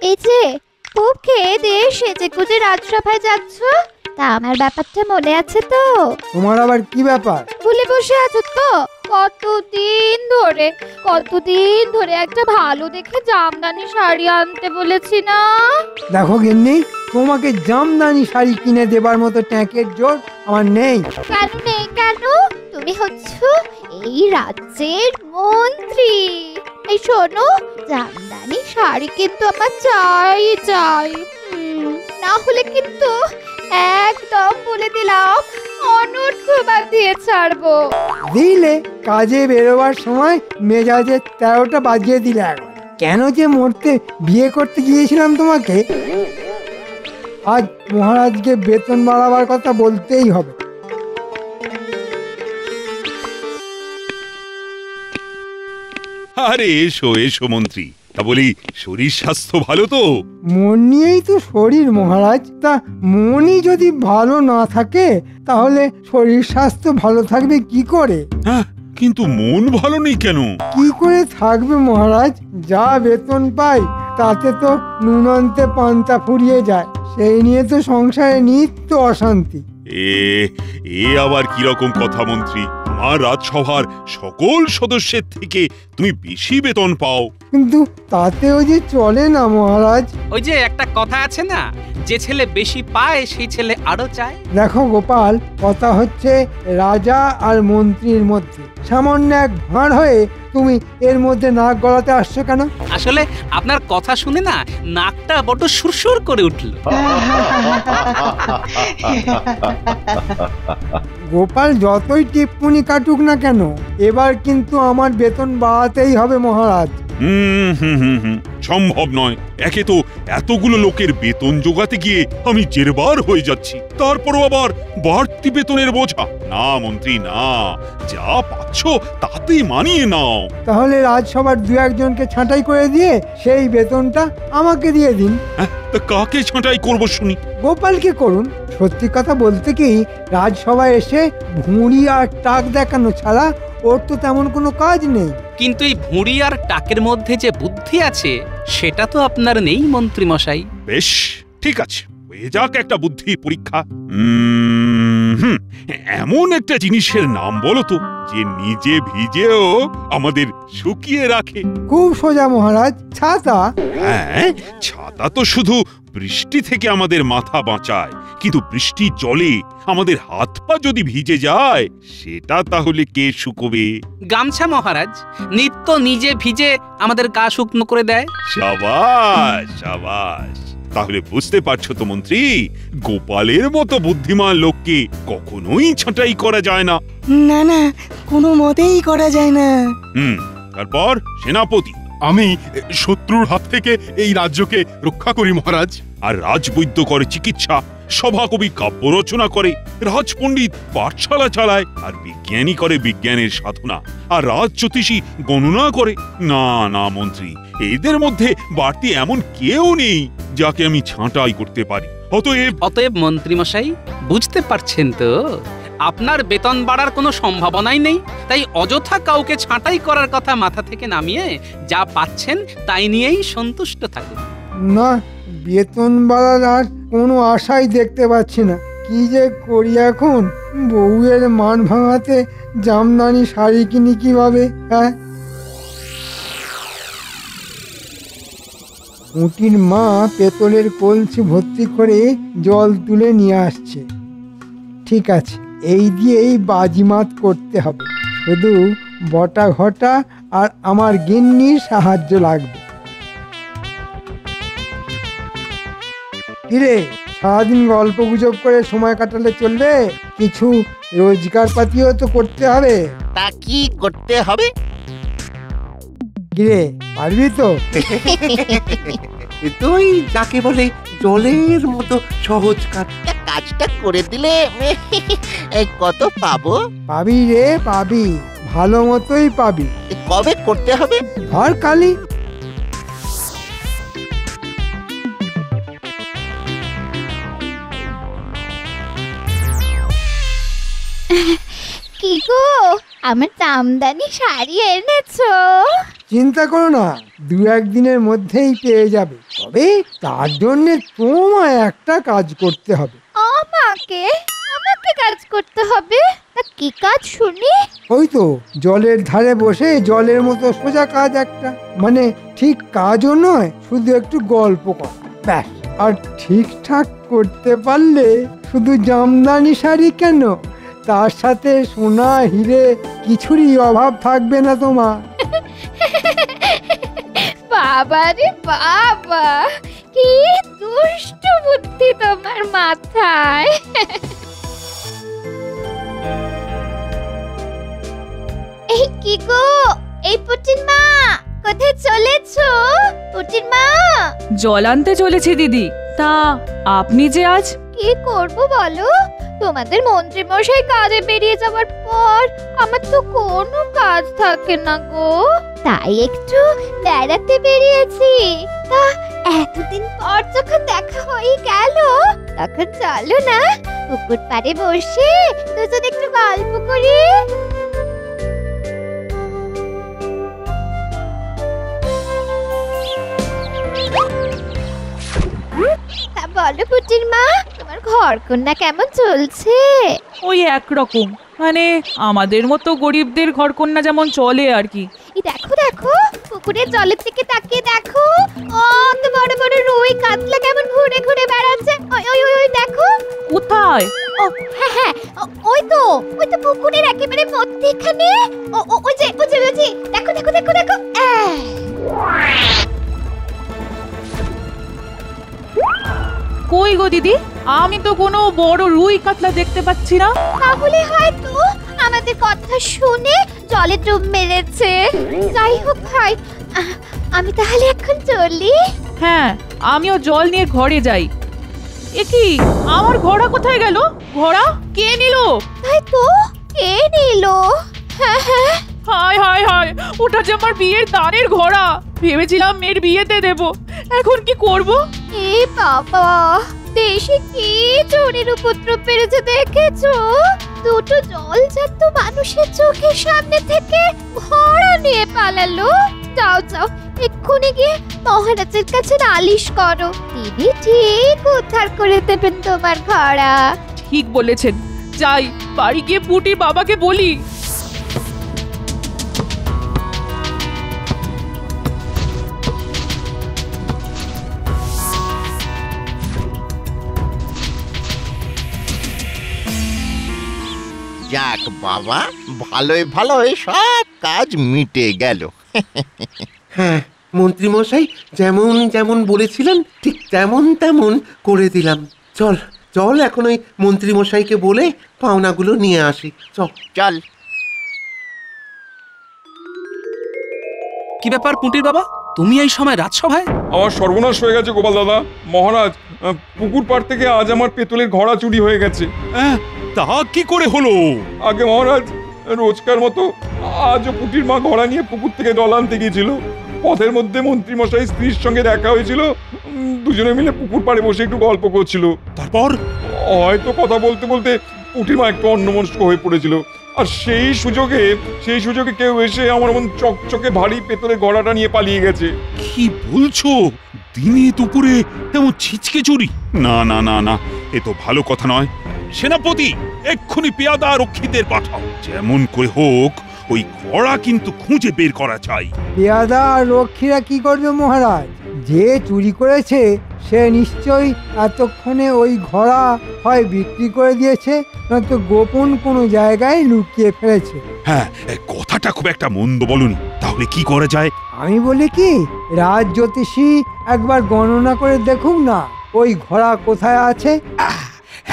এই যে খুব খেয়ে দিয়ে সেজে গুজে রাজসভায় যাচ্ছ, তা আমার ব্যাপারটা মনে আছে তো? তোমার আবার কি ব্যাপার? ভুলে বসে আছো তো? কতদিন ধরে একটা ভালো দেখে জামদানি শাড়ি আনতে বলেছি না? দেখো গিন্নি, তোমাকে জামদানি শাড়ি কিনে দেবার মতো ট্যাঁকের জোর আমার নেই। কেন নেই কেন? তুমি হচ্ছ এই রাজ্যের মন্ত্রী। এই শোনো, জামদানি শাড়ি কিন্তু আমার চাই। না হলে কিন্তু একদম বলে দিলাম অনর্থবাদ দিয়ে ছাড়বো। দিলে কাজে বেরোবার সময় মেজাজে 13টা বাজিয়ে দিলে একবার। কেন যে মরতে বিয়ে করতে গিয়েছিলাম তোমাকে। আজ মহারাজকে বেতন বাড়াবার কথা বলতেই হবে। আরে এসো এসো মন্ত্রী, তা বলি শরীর স্বাস্থ্য ভালো তো? মন নিয়েই তো শরীর মহারাজ, তা মনই যদি ভালো না থাকে তাহলে শরীর স্বাস্থ্য ভালো থাকবে কি করে? হ্যাঁ, কিন্তু মন ভালো নেই কেন? কি করে থাকবে মহারাজ? যা বেতন পাই তাতে তো নুন আনতে পান্তা ফুরিয়ে যায়, সেই নিয়ে তো সংসারে নিত্য অশান্তি। এ আবার কিরকম কথা মন্ত্রী? আমার রাজসভার সকল সদস্যের থেকে তুমি বেশি বেতন পাও। কিন্তু তাতেও যে চলে না মহারাজ। ওই যে একটা কথা আছে না, যে ছেলে বেশি পায় সেই ছেলে আরো চায়। দেখো গোপাল, কথা হচ্ছে রাজা আর মন্ত্রীর মধ্যে। সামান্য এক ভাঁড় হয়ে তুমি এর মধ্যে নাক গলাতে আসছো কেন? আসলে আপনার কথা শুনে না নাকটা বড় সুরসুর করে উঠল। গোপাল যতই টিপ্পনি কাটুক না কেন, এবার কিন্তু আমার বেতন বাড়াতেই হবে মহারাজ। সম্ভব নয়। একে তো এতগুলো লোকের বেতন জোগাতে গিয়ে আমি জেরবার হয়ে যাচ্ছি, তারপরও আবার বাড়তি বেতনের বোঝা। না মন্ত্রী না, যা পাচ্ছ তাতেই মানিয়ে নাও। তাহলে রাজসভার 2-1জনকে ছাঁটাই করে দিয়ে সেই বেতনটা আমাকে দিয়ে দিন। তা কাকে ছাঁটাই করবো শুনি? গোপালকে করুন। সত্যি কথা বলতে কি, রাজসভায় এসে ভুঁড়ি আর টাক দেখানো ছাড়া ওর তো তেমন কোনো কাজ নেই। কিন্তু এই ভুঁড়ি আর টাকের মধ্যে যে বুদ্ধি আছে সেটা তো আপনার নেই মন্ত্রী মশাই। বেশ, ঠিক আছে, হয়ে যাক একটা বুদ্ধি পরীক্ষা। এমন একটা জিনিসের নাম বলো তো যে নিজে ভিজেও আমাদের শুকিয়ে রাখে। খুব সোজা মহারাজ, ছাতা। হ্যাঁ, ছাতা তো শুধু বৃষ্টি থেকে আমাদের মাথা বাঁচায়, কিন্তু বৃষ্টির জলে আমাদের হাত পা যদি ভিজে যায় সেটা তাহলে কে শুকোবে? গামছা মহারাজ, নিত্য নিজে ভিজে আমাদের গা শুকনো করে দেয়। সাবাস সাবাস। তাহলে বুঝতে পারছো তো মন্ত্রী, গোপালের মতো বুদ্ধিমান লোককে কখনোই ছাঁটাই করা যায় না। না না, কোনো মতেই করা যায় না। তারপর সেনাপতি। আমি শত্রুর হাত থেকে এই রাজ্যকে রক্ষা করি মহারাজ। আর রাজবৈদ্য করে চিকিৎসা, সভাকবি কাব্য রচনা করে, রাজপণ্ডিত পাঠশালা চালায়, আর বিজ্ঞানী করে বিজ্ঞানের সাধনা, আর রাজজ্যোতিষী গণনা করে। না না মন্ত্রী, এদের মধ্যে বাড়তি এমন কেউ নেই যাকে আমি ছাঁটাই করতে পারি। অতএব মন্ত্রী মশাই, বুঝতে পারছেন তো আপনার বেতন বাড়ার কোনো সম্ভাবনাই নেই, তাই অযথা কাউকে ছাঁটাই করার কথা মাথা থেকে নামিয়ে যা পাচ্ছেন তাই নিয়েই সন্তুষ্ট থাকুন। না, বেতন বাড়ার আর কোনো আশাই দেখতে পাচ্ছি না। কি যে করি এখন? বউয়ের মান ভাঙাতে জামদানি শাড়ি কিনি কিভাবে? হ্যাঁ, উটির মা পেতলের কলসি ভর্তি করে জল তুলে নিয়ে আসছে। ঠিক আছে, এই দিয়েই বাজিমাত করতে হবে। শুধু বটা ঘটা আর আমার গিন্নির সাহায্য লাগবে। কিরে, সারাদিন গল্প গুজব করে সময় কাটালে চলবে? কিছু রোজগার পাতিও তো করতে হবে। তা কি করতে হবে? কিরে, পারবি তো? তুই যাকে বলে জলের মতো সহজ কাজ। কাজটা করে দিলে কত পাবো? পাবি রে, পাবি, ভালো মতোই পাবি। কবে করতে হবে? ধর কালি। কি গো, আমার জামদানি শাড়ি এনেছো? চিন্তা করো না, 2-1 দিনের মধ্যেই পেয়ে যাবে। তবে তার জন্য তোমায় একটা কাজ করতে হবে। আমাকে আমাকে কাজ করতে হবে? তা কি কাজ শুনি? ওই তো জলের ধারে বসে জলের মতো সোজা কাজ একটা, মানে ঠিক কাজও নয়, শুধু একটু গল্প কর, ব্যাস। আর ঠিকঠাক করতে পারলে শুধু জামদানি শাড়ি কেন, তার সাথে সোনা হিরে কিছুরই অভাব থাকবে না তোমার। বাবা রে বাবা, কি দুষ্ট বুদ্ধি তোমার মাথায়। এই কি গো, এই পুটির মা, কোথায় চলেছো? পুটির মা, জল আনতে চলেছি দিদি। তা আপনি যে আজ? কি করব বলো, তোমাদের মন্ত্রী মশাই কাজে বেরিয়ে যাওয়ার পর আমার তো কোনো কাজ থাকে না গো, তাই একটু বেড়াতে বেরিয়েছি। তা এতদিন পর যখন দেখা হয়ে গেল, তখন চলো না পুকুর পাড়ে বসে দুজন একটু গল্প করি। তা বলো পুটির মা, তোমার ঘর কন্যা কেমন চলছে? ওই একরকম, মানে আমাদের মতো গরিবদের ঘরকন্যা যেমন চলে আর কি। এই দেখো দেখো, পুকুরের জলের দিকে তাকিয়ে দেখো, কত বড় বড় রুই কাতলা কেমন ঘুরে ঘুরে বেড়াচ্ছে। ওই ওই ওই ওই দেখো। কোথায়? ও হ্যাঁ হ্যাঁ, ওই তো পুকুরের একেবারে মধ্যেখানে। ওই যে দেখো দেখো দেখো দেখো। কই গো দিদি, আমি তো কোনো বড় রুই কাতলা দেখতে পাচ্ছি না। তাহলে হয়তো আমাদের কথা শুনে জলে ডুব মেরেছে। যাই হোক ভাই, আমি তাহলে এখন চলি। হ্যাঁ, আমিও জল নিয়ে ঘরে যাই। এ কি, আমার ঘোড়া কোথায় গেল? ঘোড়া কে নিল? তাই তো, কে নিল? হ্যাঁ হ্যাঁ, হায় হায় হায়, ওটা যে আমার বিয়ের দাঁড়ের ঘোড়া। ভেবেছিলাম মেয়ের বিয়েতে দেব, এখন কি করব? এ বাবা, দেশে কি চোরের উপদ্রব বেড়েছে দেখেছো? দুটো জলজাত মানুষের চোখের সামনে থেকে ঘোড়া নিয়ে পালালো। যাও যাও, এক্ষুনি গিয়ে মহারাজের কাছে নালিশ করো, তিনি ঠিক উদ্ধার করে দেবেন তোমার ঘোড়া। ঠিক বলেছেন, যাই বাড়ি গিয়ে পুটির বাবাকে বলি। যাক বাবা, ভালোই ভালোই সব কাজ মিটে গেল। হ্যাঁ, মন্ত্রীমশাই যেমন যেমন বলেছিলেন ঠিক তেমন তেমন করে দিলাম। চল চল, এখন ওই মন্ত্রীমশাইকে বলে পাওনাগুলো নিয়ে আসি। চল চল। কি ব্যাপার পুঁটির বাবা, তুমি এই সময় রাজসভায়? আমার সর্বনাশ হয়ে গেছে গোপাল দাদা। মহারাজ, পুকুর পাড় থেকে আজ আমার পেতলের ঘোড়া চুরি হয়ে গেছে। তা কি করে হলো? আগে মহারাজ, রোজকার মতো আজও পুটির মা ঘোড়া নিয়ে পুকুর থেকে জল আনতে গিয়েছিল। পথের মধ্যে মন্ত্রী মশাই স্ত্রীর সঙ্গে দেখা হয়েছিল, দুজনে মিলে পুকুর পাড়ে বসে একটু গল্প করছিল। তারপর হয়তো কথা বলতে বলতে পুটির মা একটু অন্যমনস্ক হয়ে পড়েছিল, আর সেই সুযোগে কেউ এসে আমার মন চকচকে ভারী পেতলের ঘোড়াটা নিয়ে পালিয়ে গেছে। কি বলছো? দিনে দুপুরে এমন ছিচকে চুরি? না না না না, এ তো ভালো কথা নয়। সেনাপতি, এক্ষুনি পেয়াদা রক্ষীদের পাঠাও। যেমন করে হোক ওই ঘোড়া কিন্তু খুঁজে বের করা চাই। পেয়াদা আর রক্ষীরা কি করবে মহারাজ? যে চুরি করেছে সে নিশ্চয়ই এতক্ষণে ওই ঘোড়া হয় বিক্রি করে দিয়েছে, নয়তো গোপন কোনো জায়গায় লুকিয়ে ফেলেছে। হ্যাঁ, কথাটা খুব একটা মন্দ বলনি। তাহলে কি করা যায়? আমি বলি কি, রাজ জ্যোতিষী একবার গণনা করে দেখুন না ওই ঘোড়া কোথায় আছে।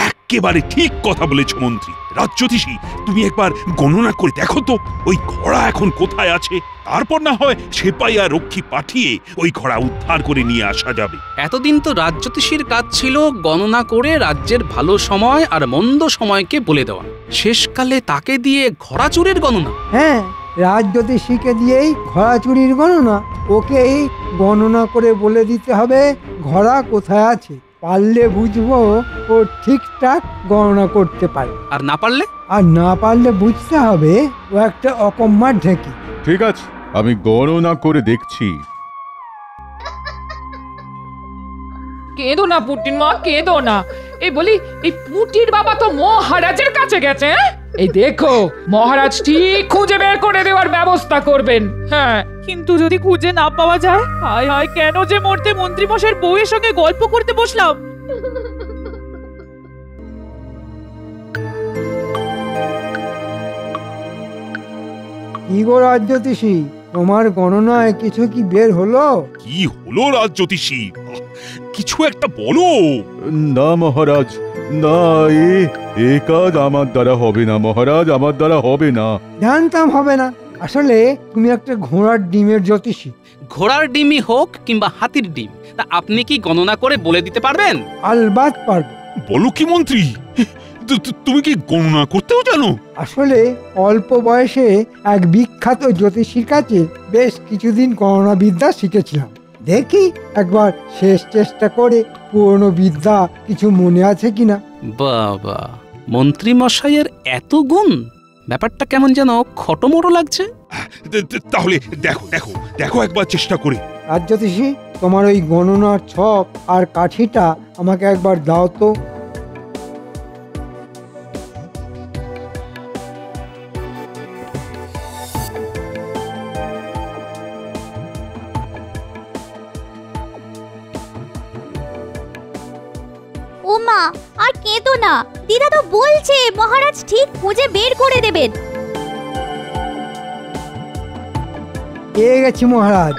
একেবারে ঠিক কথা বলেছ মন্ত্রী। রাজ্যোতিষী, তুমি একবার গণনা করে দেখো তো ওই ঘোড়া এখন কোথায় আছে। তারপর না হয় সেপাই আর রক্ষী পাঠিয়ে ওই ঘোড়া উদ্ধার করে নিয়ে আসা যাবে। এতদিন তো রাজ্যোতিষীর কাজ ছিল গণনা করে রাজ্যের ভালো সময় আর মন্দ সময়কে বলে দেওয়া। শেষকালে তাকে দিয়ে ঘোড়া চুরির গণনা? হ্যাঁ, রাজ জ্যোতিষীকে দিয়েই ঘোড়া চুরির গণনা। ওকেই গণনা করে বলে দিতে হবে ঘোড়া কোথায় আছে। পারলে বুঝবো ও ঠিকঠাক গণনা করতে পারে, আর না পারলে? আর না পারলে বুঝতে হবে ও একটা অকম্মার ঢেকি। ঠিক আছে, আমি গণনা করে দেখছি। কেঁদো না পুটির মা, কেঁদো না। এই বলি, এই পুটির বাবা তো মহারাজের কাছে গেছে। এই দেখো, মহারাজ ঠিক খুঁজে বের করে দেওয়ার ব্যবস্থা করবেন। হ্যাঁ, কিন্তু যদি খুঁজে না পাওয়া যায়, হায় হায়, কেন যে মরতে মন্ত্রী মশাইয়ের বউয়ের সঙ্গে গল্প করতে বসলাম। কি গো রাজ্যতীষী, তোমার গণনায় কিছু কি বের হলো? কি হলো রাজ্যতীষী? কিছু একটা বলো। না মহারাজ, না, এ কাজ আমার দ্বারা হবে না মহারাজ, আমার দ্বারা হবে না। জানতাম হবে না। আসলে তুমি একটা ঘোড়ার ডিমের জ্যোতিষী। ঘোড়ার ডিমই হোক কিংবা হাতির ডিম, তা আপনি কি গণনা করে বলে দিতে পারবেন? আলবাত পারবো। বলো কি মন্ত্রী, তুমি কি গণনা করতেও জানো? আসলে অল্প বয়সে এক বিখ্যাত জ্যোতিষীর কাছে বেশ কিছুদিন গণনা বিদ্যা শিখেছিলাম। দেখি একবার শেষ চেষ্টা করে পুরনো বিদ্যা কিছু মনে আছে কিনা। বাবা, মন্ত্রী মশাইয়ের এত গুণ! ব্যাপারটা কেমন যেন খটোমটো লাগছে। তাহলে দেখো দেখো দেখো একবার চেষ্টা করে। রাজ্যতীষী, তোমার ওই গণনার ছক আর কাঠিটা আমাকে একবার দাও তো। ওমা, আর কেঁদো না। দিদা তো বলছে মহারাজ ঠিক খুঁজে বের করে দেবেন। পেয়ে গেছি মহারাজ।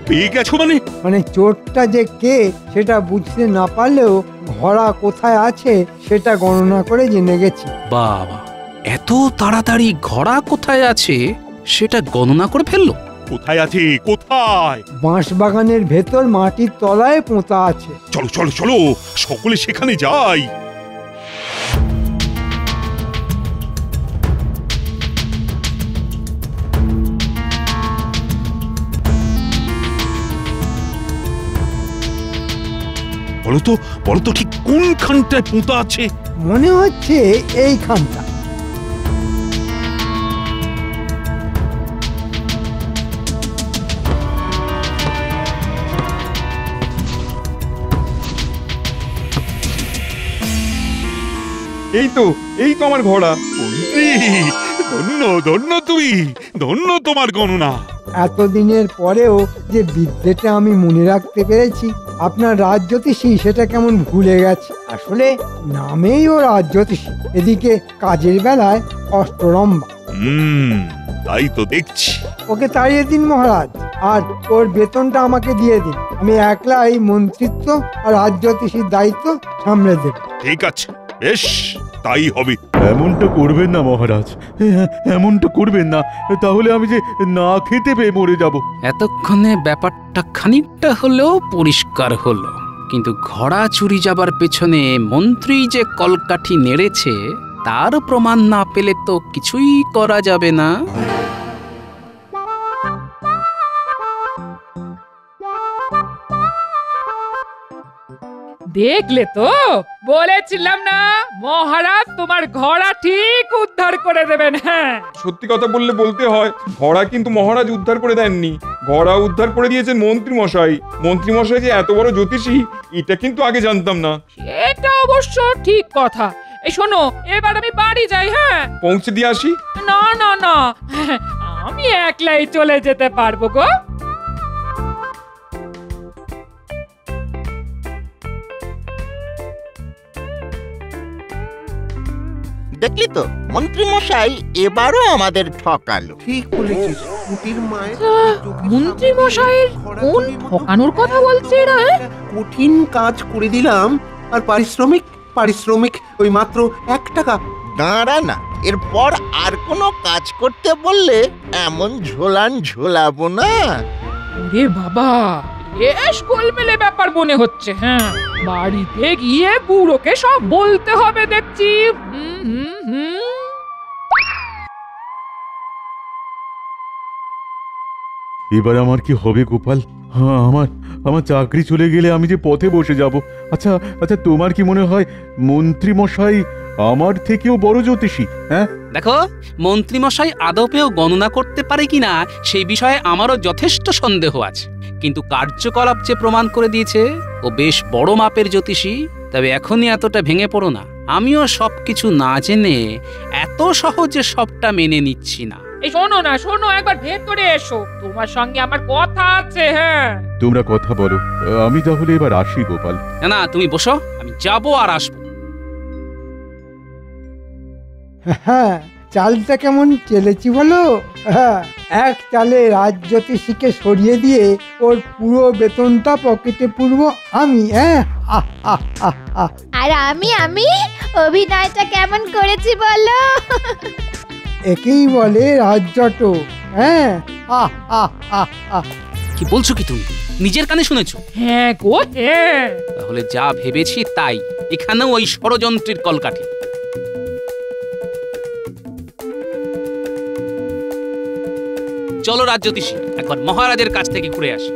পেয়ে গেছো মানে? মানে চোরটা যে কে সেটা বুঝতে না পারলেও ঘোড়া কোথায় আছে সেটা গণনা করে জেনে গেছি। বাবা, এত তাড়াতাড়ি ঘোড়া কোথায় আছে সেটা গণনা করে ফেললো? কোথায় আছে? কোথায়? বাঁশবাগানের ভেতর মাটির তলায় পোঁতা আছে। চলো চলো চলো, সকলে সেখানে যাই। বলো তো ঠিক কোনখানটায় পোঁতা আছে? মনে হচ্ছে এইখানটা। এই তো আমার ঘোড়া। মন্ত্রী, ধন্য ধন্য তুমি, ধন্য তোমার গণনা। এতদিনের পরেও যে বিদ্যেটা আমি মনে রাখতে পেরেছি, আপনার রাজ্যতীষী সেটা কেমন ভুলে গেছে। আসলে নামেই ও রাজ্যতীষী, এদিকে কাজের বেলায় অষ্টরম্ভা। তাই তো দেখছি। ওকে তাড়িয়ে দিন মহারাজ, আর ওর বেতনটা আমাকে দিয়ে দিন। আমি একলাই মন্ত্রিত্ব আর রাজ্যতীষীর দায়িত্ব সামলে দেব। ঠিক আছে, বেশ, তাই হবে। এমনটা করবেন না মহারাজ, এমনটা করবেন না, তাহলে আমি যে না খেতে পেয়ে মরে যাব। এতক্ষণে ব্যাপারটা খানিকটা হলেও পরিষ্কার হলো, কিন্তু ঘোড়া চুরি যাবার পেছনে মন্ত্রী যে কলকাঠি নেড়েছে তার প্রমাণ না পেলে তো কিছুই করা যাবে না। দেখলে তো, বলেছিলাম না মহারাজ তোমার ঘোড়া ঠিক উদ্ধার করে দেবেন। হ্যাঁ, সত্যি কথা বলতে হয়, ঘোড়া কিন্তু মহারাজ উদ্ধার করে দেননি, ঘোড়া উদ্ধার করে দিয়েছেন মন্ত্রী মশাই। মন্ত্রী মশাই যে এত বড় জ্যোতিষী এটা কিন্তু আগে জানতাম না। এটা অবশ্য ঠিক কথা। এই শোনো, এবার আমি বাড়ি যাই। হ্যাঁ, পৌঁছে দিয়ে আসি। না না না, আমি একলাই চলে যেতে পারবো গো। দেখলি তো মন্ত্রী মশাই এবারও আমাদের ঠকালো। ঠিক বলেছিস, পুটির মায়ের মন্ত্রী মশাইয়ের কোন ঠকানোর কথা বলছে এরা? কঠিন কাজ করে দিলাম, আর পারিশ্রমিক ওই মাত্র 1 টাকা। দাঁড়া না, এরপর আর কোনো কাজ করতে বললে এমন ঝোলাবো না। ওরে বাবা, বেশ গোলমেলে ব্যাপার মনে হচ্ছে। হ্যাঁ, বাড়িতে গিয়ে বুড়োকে সব বলতে হবে দেখছি। এবার আমার কি হবে গোপাল? হ্যাঁ, আমার চাকরি চলে গেলে আমি যে পথে বসে যাব। আচ্ছা, তোমার কি মনে হয় মন্ত্রী মশাই আমার থেকেও বড় জ্যোতিষী? হ্যাঁ, দেখো মন্ত্রীমশাই আদপেও গণনা করতে পারে কিনা সেই বিষয়ে আমারও যথেষ্ট সন্দেহ আছে, কিন্তু কার্যকলাপ যে প্রমাণ করে দিয়েছে ও বেশ বড় মাপের জ্যোতিষী। তবে এখনই এতটা ভেঙে পড়ো না, আমিও সবকিছু না জেনে এত সহজে সবটা মেনে নিচ্ছি না। এই শোনো না, শোনো, একবার ভেতরে এসো, তোমার সঙ্গে আমার কথা আছে। হ্যাঁ, তোমরা কথা বলো, আমি তাহলে এবার আসি গোপাল। না না, তুমি বসো, আমি যাবো আর আসবো। হ্যাঁ, চালটা কেমন চেলেছি বলো? হ্যাঁ, এক চালে রাজজ্যোতিষীকে সরিয়ে দিয়ে ওর পুরো বেতনটা পকেটে পুরবো আমি। হ্যাঁ, আর আমি অভিনয়টা কেমন করেছি বলো? একেই বলে রাজ্যট। হ্যাঁ, কি বলছো কি তুমি? নিজের কানে শুনেছো? হ্যাঁ গো, হ্যাঁ। তাহলে যা ভেবেছি তাই, এখানেও ওই ষড়যন্ত্রের কলকাঠি। চলো রাজজ্যোতিষী, একবার মহারাজের কাছ থেকে ঘুরে আসি।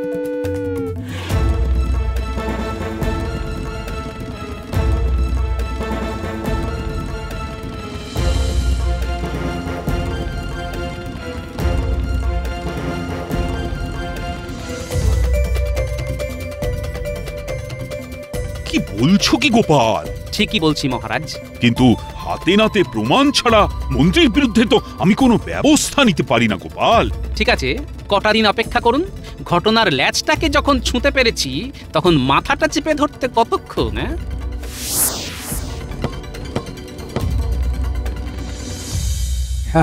কি বলছো কি গোপাল? ঠিকই বলছি মহারাজ। কিন্তু হাতে নাতে প্রমাণ ছাড়া মন্ত্রীর বিরুদ্ধে তো আমি কোনো ব্যবস্থা নিতে পারি না গোপাল। ঠিক আছে, কটা দিন অপেক্ষা করুন। ঘটনার ল্যাজটাকে যখন ছুঁতে পেরেছি তখন মাথাটা চেপে ধরতে কতক্ষণ?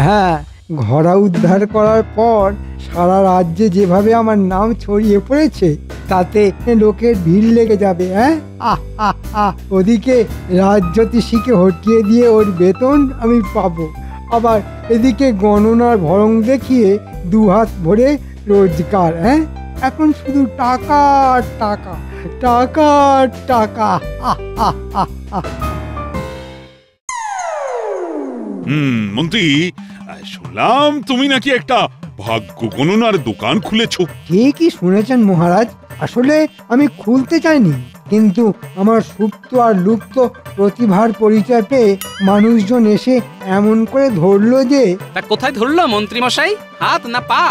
হ্যাঁ, ঘোড়া উদ্ধার করার পর সারা রাজ্যে যেভাবে আমার নাম ছড়িয়ে পড়েছে তাতে লোকের ভিড় লেগে যাবে। হ্যাঁ, ওদিকে রাজজ্যোতিষীকে হটিয়ে দিয়ে ওর বেতন আমি পাবো, আবার এদিকে গণনার ভরং দেখিয়ে দুহাত ভরে রোজগার। হ্যাঁ, এখন শুধু টাকা টাকা টাকা টাকা। মন্ত্রী, শুনলাম তুমি নাকি একটা ভাগ্য গণনার দোকান খুলেছো। ঠিকই শুনেছেন মহারাজ, আসলে আমি খুলতে চাইনি, কিন্তু আমার সুপ্ত আর লুপ্ত প্রতিভার পরিচয় পেয়ে মানুষজন এসে এমন করে ধরলো যে। তা কোথায় ধরলো মন্ত্রী মশাই? হাত না পা?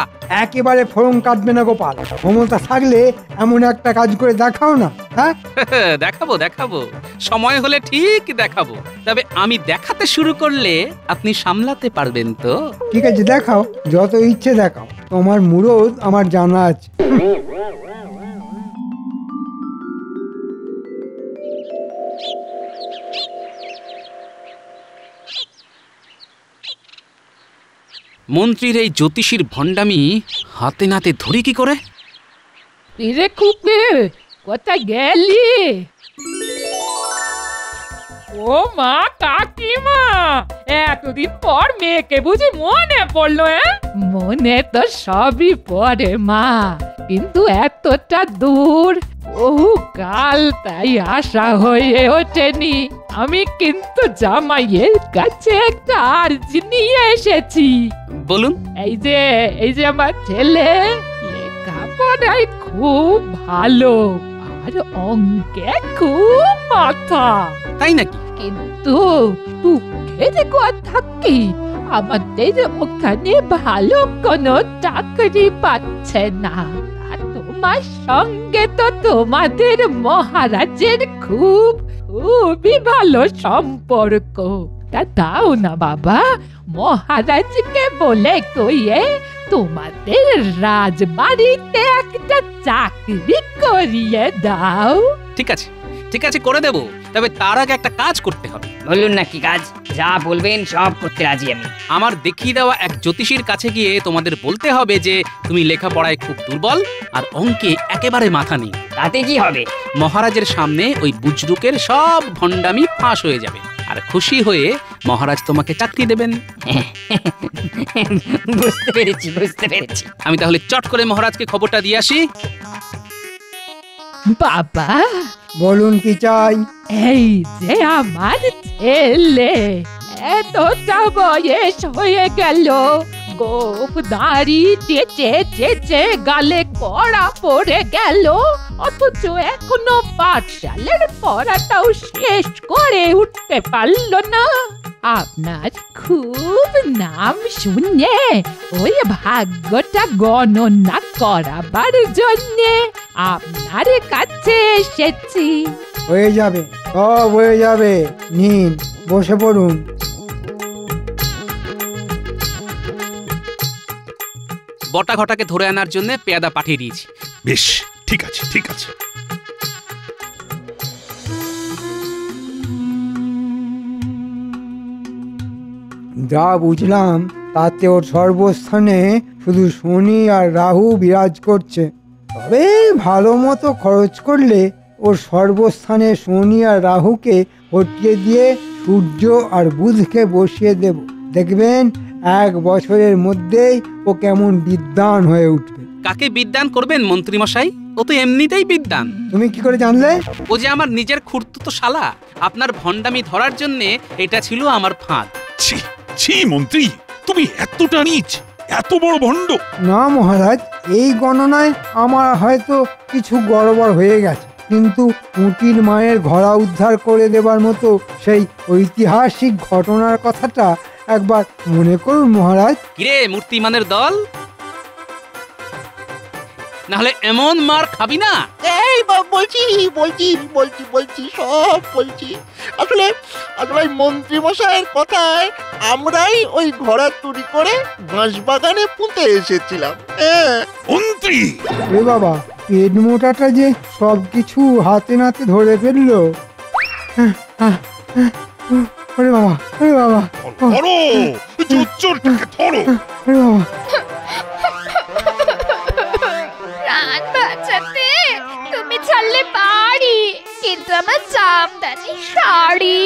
একেবারে ফরম কাটবে না গোপাল, ক্ষমতা থাকলে এমন একটা কাজ করে দেখাও না। হ্যাঁ, দেখাবো দেখাবো, সময় হলে ঠিক দেখাবো। তবে আমি দেখাতে শুরু করলে আপনি সামলাতে পারবেন তো? ঠিক আছে, দেখাও, যত ইচ্ছে দেখাও, তোমার মুরদ আমার জানা আছে। মন্ত্রীর এই জ্যোতিষীর ভণ্ডামি হাতে নাতে ধরি কি করে? রে খুপে, কোথায় গেলি? ও মা, কাকিমা, এতদিন পর মেয়েকে বুঝি মনে পড়লো? মনে তো সবই পড়ে মা, কিন্তু এতটা দূর বহু কাল তাই আশা হয়ে ওঠেনি। আমি কিন্তু জামাইয়ের কাছে একটা আর্জি নিয়ে এসেছি। বলুন। এই যে আমার ছেলে লেখাপড়ায় খুব ভালো আর অঙ্কে খুব মাথা। তাই নাকি? কিন্তু দুঃখের কথা কি, আমাদের ওখানে ভালো কোনো চাকরি পাচ্ছে না। আর তোমার সঙ্গে তো তোমাদের মহারাজের খুবই ভালো সম্পর্ক। তা দাও না বাবা, মহারাজকে বলে কইয়ে তোমাদের রাজবাড়িতে একটা চাকরি করিয়ে দাও। ঠিক আছে, ঠিক আছে, করে দেব। তবে তার আগে একটা কাজ করতে হবে। বলুন না কি কাজ? যা বলবেন সব করতে রাজি আমি। আমার দেখিয়ে দেওয়া এক জ্যোতিষীর কাছে গিয়ে তোমাদের বলতে হবে যে তুমি লেখাপড়ায় খুব দুর্বল আর অঙ্কে একেবারে মাথা নেই। তাতে কি হবে? মহারাজের সামনে ওই বুজরুকের সব ভণ্ডামি ফাঁস হয়ে যাবে, আর খুশি হয়ে মহারাজ তোমাকে চাকরি দেবেন। বুঝতে পেরেছি, বুঝতে পেরেছি। আমি তাহলে চট করে মহারাজকে খবরটা দিয়ে আসি। বাবা, বলুন কি চাই? এই যে আমার ছেলে, এতটা বয়স হয়ে গেল, গোফ দাড়ি চেচে চেচে গালে কড়া পড়ে গেল, অথচ এখনো পাঠশালার পড়াটাও শেষ করে উঠতে পারলো না। আপনার খুব নাম শুনে ওই ভাগ্যটা গণনা করাবার জন্যে আপনার কাছে এসেছি। হয়ে যাবে, সব হয়ে যাবে। নিন, বসে পড়ুন। বটা ঘটাকে ধরে আনার জন্য পেয়াদা পাঠিয়ে দিয়েছি। বেশ, ঠিক আছে ঠিক আছে। যা বুঝলাম তাতে ওর সর্বস্থানে শুধু শনি আর রাহু বিরাজ করছে। তবে ভালো মতো খরচ করলে ওর সর্বস্থানে শনি আর রাহুকে হটিয়ে দিয়ে সূর্য আর বুধকে বসিয়ে দেব। দেখবেন 1 বছরের মধ্যেই ও কেমন বিদ্বান হয়ে উঠবে। কাকে বিদ্বান করবেন মন্ত্রী মশাই? ও তো এমনিতেই বিদ্বান। তুমি কি করে জানলে? ও যে আমার নিজের খুড়তুতো শালা। আপনার ভণ্ডামি ধরার জন্য এটা ছিল আমার ফাঁদ। ছি ছি মন্ত্রী, তুমি এতটা নীচ, এত বড় ভণ্ড। না মহারাজ, এই গণনায় আমার হয়তো কিছু গড়বড় হয়ে গেছে, কিন্তু পুঁটির মায়ের ঘোড়া উদ্ধার করে দেবার মতো সেই ঐতিহাসিক ঘটনার কথাটা একবার মনে করুন মহারাজ। কিরে মূর্তিমানের দল, নাহলে এমন মার খাবি না। এই বলছি বলছি বলছি বলছি সব বলছি। আসলে আসলে মন্ত্রী মশাইয়ের কথায় আমরাই ওই ঘোড়া চুরি করে বাঁশবাগানে পুঁতে এসেছিলাম। মন্ত্রী! এ বাবা, পেট মোটাটা যে সবকিছু হাতে নাতে ধরে ফেললো। ওরে বাবা, ওরে বাবা, ধরো চোরটাকে ধরো। ওরে বাবা, প্রাণ বাঁচাতে তুমি ছাড়লে বাড়ি, কিন্তু আমার জামদানি শাড়ি।